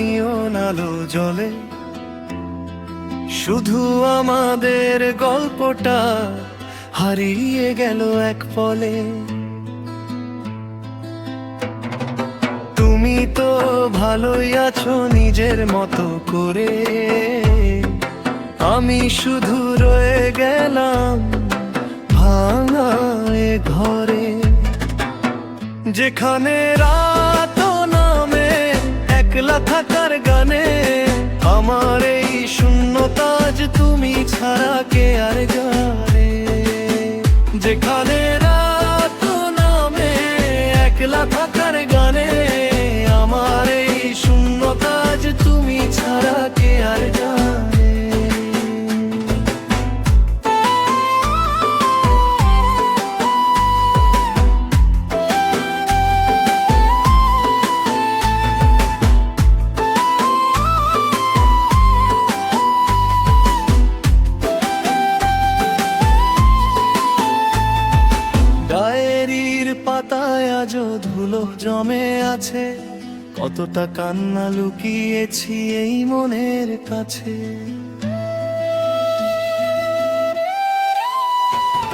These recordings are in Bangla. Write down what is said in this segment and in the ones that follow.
নিয়ন আলো জ্বলে, শুধু আমাদের গল্পটা হারিয়ে গেল এক পলে। তুমি তো ভালোই আছো নিজের মতো করে, আমি শুধু রয়ে গেলাম ভাঙা এ ঘরে। যেখানে রাত নামে একলা থাকার গানে, আমার এই শূন্যতা আজ তুমি ছাড়া কে আর জানে। যেখানে রাত নামে একলা থাকার গানে, আমার এই শূন্যতা আজ তুমি ছাড়া কে আর জানে। ডায়েরির পাতায় আজও ধুলো জমে আছে, কতটা কান্না লুকিয়েছি এই মনের কাছে।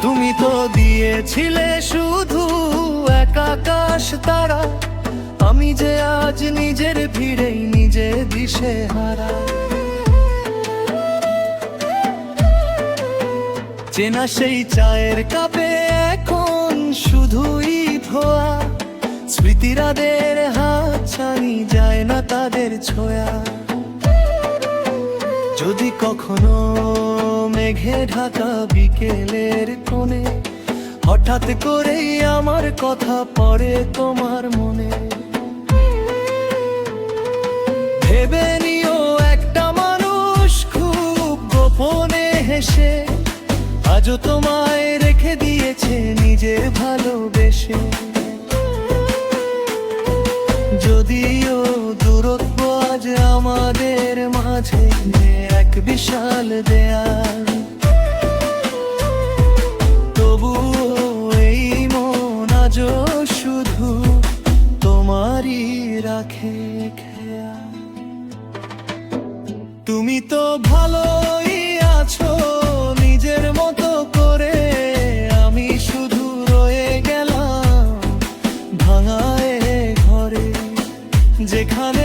তুমি তো দিয়েছিলে শুধু এক আকাশ তারা, আমি যে আজ নিজের ভিড়েই নিজে দিশে হারা। চেনা সেই চায়ের কাপে এখন শুধুই ধোয়া, স্মৃতিরাদের হাত ছানি যায় না তাদের ছোঁয়া। যদি কখনো মেঘে ঢাকা বিকেলের কোণে হঠাৎ করেই আমার কথা পড়ে তোমার মনে, ভেবে নিও একটা মানুষ খুব গোপনে হেসে আজও তোমায় রেখে দিয়েছে নিজের ভালোবেসে। যদিও দূরত্ব আজ আমাদের মাঝে এক বিশাল দেয়াল, তবুও এই মন আজও শুধু তোমারই রাখে খেয়াল। তুমি তো ভালোই আছো নিজের মতো করে, আমি শুধু রয়ে গেলাম ভাঙা এ ঘরে। যেখানে